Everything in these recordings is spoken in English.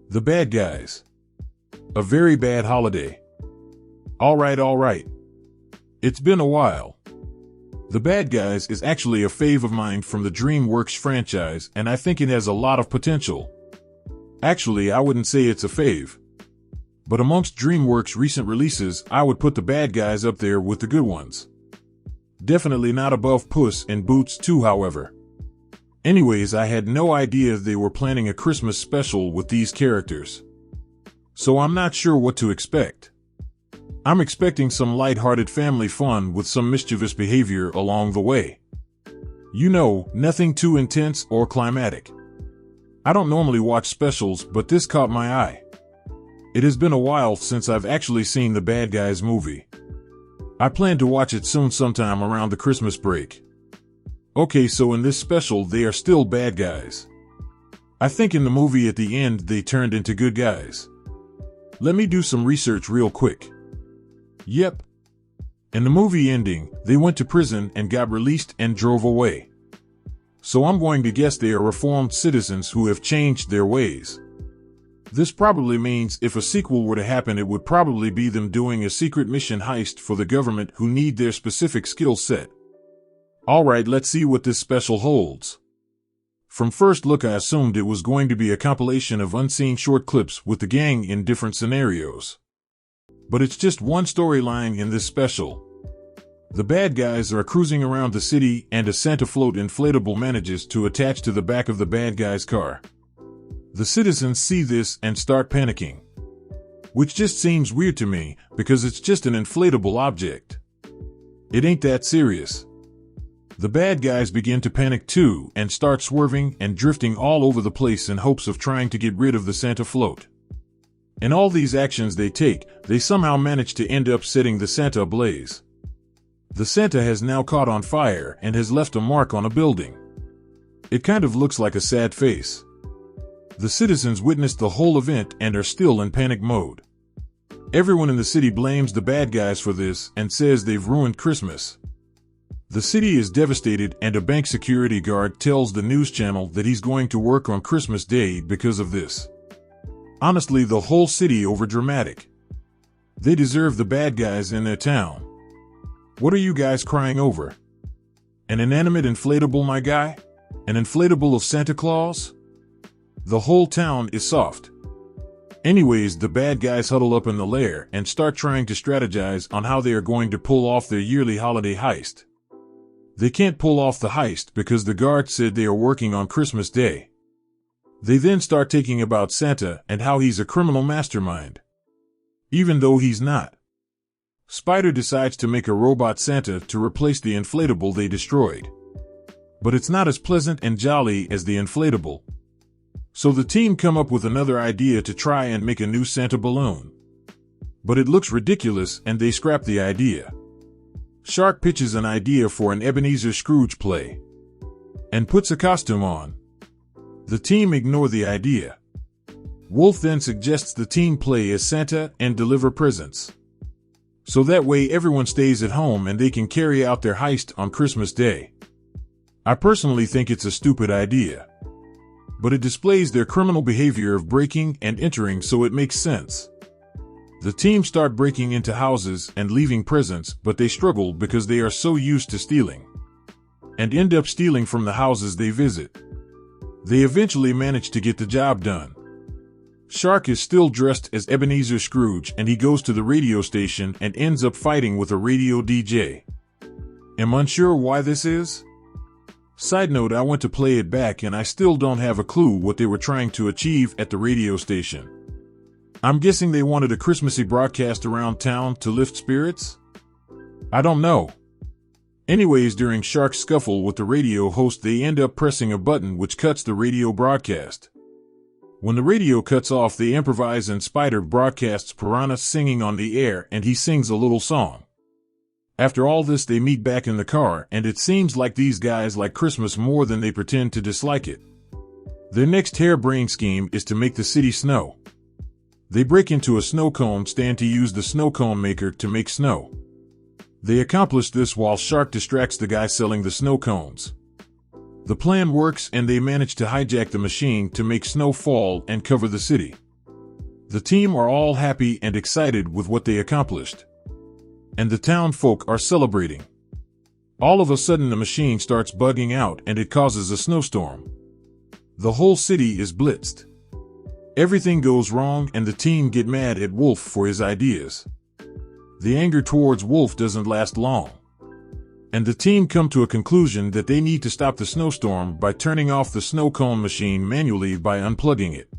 The bad guys. A very bad holiday. All right. It's been a while. The Bad Guys is actually a fave of mine from the DreamWorks franchise, and I think it has a lot of potential. Actually, I wouldn't say it's a fave. But amongst DreamWorks' recent releases, I would put The Bad Guys up there with the good ones. Definitely not above Puss in Boots 2, however. Anyways, I had no idea they were planning a Christmas special with these characters. So I'm not sure what to expect. I'm expecting some light-hearted family fun with some mischievous behavior along the way. You know, nothing too intense or climatic. I don't normally watch specials, but this caught my eye. It has been a while since I've actually seen the Bad Guys movie. I plan to watch it soon sometime around the Christmas break. Okay, so in this special they are still bad guys. I think in the movie at the end they turned into good guys. Let me do some research real quick. Yep. In the movie ending, they went to prison and got released and drove away. So I'm going to guess they are reformed citizens who have changed their ways. This probably means if a sequel were to happen, it would probably be them doing a secret mission heist for the government who need their specific skill set. Alright, let's see what this special holds. From first look, I assumed it was going to be a compilation of unseen short clips with the gang in different scenarios. But it's just one storyline in this special. The bad guys are cruising around the city and a Santa float inflatable manages to attach to the back of the bad guy's car. The citizens see this and start panicking. Which just seems weird to me, because it's just an inflatable object. It ain't that serious. The bad guys begin to panic too and start swerving and drifting all over the place in hopes of trying to get rid of the Santa float. In all these actions they take, they somehow manage to end up setting the Santa ablaze. The Santa has now caught on fire and has left a mark on a building. It kind of looks like a sad face. The citizens witness the whole event and are still in panic mode. Everyone in the city blames the bad guys for this and says they've ruined Christmas. The city is devastated and a bank security guard tells the news channel that he's going to work on Christmas Day because of this. Honestly, the whole city overdramatic. They deserve the bad guys in their town. What are you guys crying over? An inanimate inflatable, my guy? An inflatable of Santa Claus? The whole town is soft. Anyways, the bad guys huddle up in the lair and start trying to strategize on how they are going to pull off their yearly holiday heist. They can't pull off the heist because the guard said they are working on Christmas Day. They then start talking about Santa and how he's a criminal mastermind. Even though he's not. Spider decides to make a robot Santa to replace the inflatable they destroyed. But it's not as pleasant and jolly as the inflatable. So the team come up with another idea to try and make a new Santa balloon. But it looks ridiculous and they scrap the idea. Shark pitches an idea for an Ebenezer Scrooge play. And puts a costume on. The team ignore the idea. Wolf then suggests the team play as Santa and deliver presents. So that way everyone stays at home and they can carry out their heist on Christmas Day. I personally think it's a stupid idea. But it displays their criminal behavior of breaking and entering, so it makes sense. The team start breaking into houses and leaving presents, but they struggle because they are so used to stealing. And end up stealing from the houses they visit. They eventually manage to get the job done. Shark is still dressed as Ebenezer Scrooge and he goes to the radio station and ends up fighting with a radio DJ. Am unsure why this is? Side note, I went to play it back and I still don't have a clue what they were trying to achieve at the radio station. I'm guessing they wanted a Christmassy broadcast around town to lift spirits? I don't know. Anyways, during Shark's scuffle with the radio host, they end up pressing a button which cuts the radio broadcast. When the radio cuts off, they improvise and Spider broadcasts Piranha singing on the air and he sings a little song. After all this, they meet back in the car and it seems like these guys like Christmas more than they pretend to dislike it. Their next harebrained scheme is to make the city snow. They break into a snow cone stand to use the snow cone maker to make snow. They accomplish this while Shark distracts the guy selling the snow cones. The plan works and they manage to hijack the machine to make snow fall and cover the city. The team are all happy and excited with what they accomplished. And the town folk are celebrating. All of a sudden the machine starts bugging out and it causes a snowstorm. The whole city is blitzed. Everything goes wrong and the team get mad at Wolf for his ideas. The anger towards Wolf doesn't last long. And the team come to a conclusion that they need to stop the snowstorm by turning off the snow cone machine manually by unplugging it.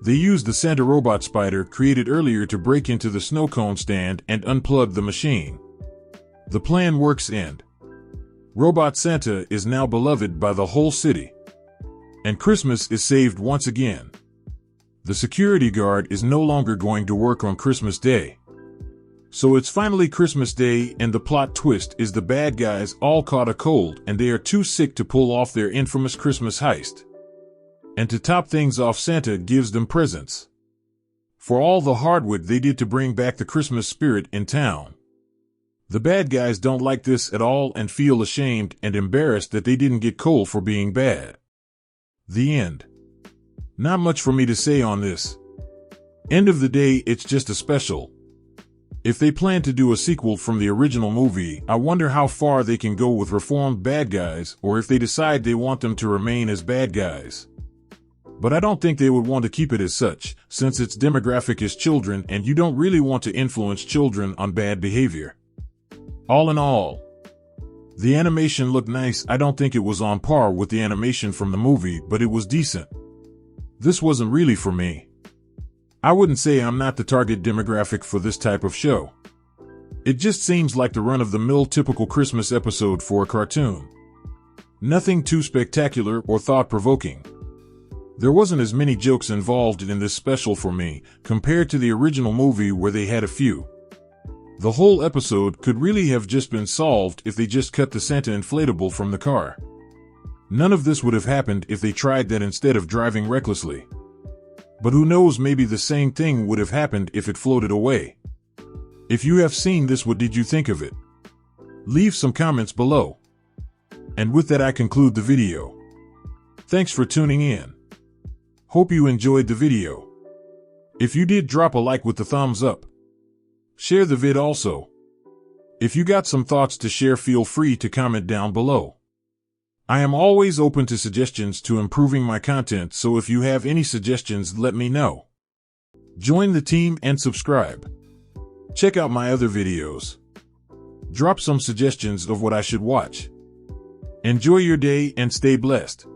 They use the Santa robot spider created earlier to break into the snow cone stand and unplug the machine. The plan works and Robot Santa is now beloved by the whole city. And Christmas is saved once again. The security guard is no longer going to work on Christmas Day. So it's finally Christmas Day and the plot twist is the bad guys all caught a cold and they are too sick to pull off their infamous Christmas heist. And to top things off, Santa gives them presents. For all the hardwood they did to bring back the Christmas spirit in town. The bad guys don't like this at all and feel ashamed and embarrassed that they didn't get coal for being bad. The end. Not much for me to say on this. End of the day, it's just a special. If they plan to do a sequel from the original movie, I wonder how far they can go with reformed bad guys or if they decide they want them to remain as bad guys. But I don't think they would want to keep it as such, since its demographic is children and you don't really want to influence children on bad behavior. All in all, the animation looked nice. I don't think it was on par with the animation from the movie, but it was decent. This wasn't really for me. I wouldn't say I'm not the target demographic for this type of show. It just seems like the run-of-the-mill typical Christmas episode for a cartoon. Nothing too spectacular or thought-provoking. There wasn't as many jokes involved in this special for me, compared to the original movie where they had a few. The whole episode could really have just been solved if they just cut the Santa inflatable from the car. None of this would have happened if they tried that instead of driving recklessly. But who knows, maybe the same thing would have happened if it floated away. If you have seen this, what did you think of it? Leave some comments below. And with that I conclude the video. Thanks for tuning in. Hope you enjoyed the video. If you did, drop a like with the thumbs up. Share the vid also. If you got some thoughts to share, feel free to comment down below. I am always open to suggestions to improving my content, so if you have any suggestions, let me know. Join the team and subscribe. Check out my other videos. Drop some suggestions of what I should watch. Enjoy your day and stay blessed.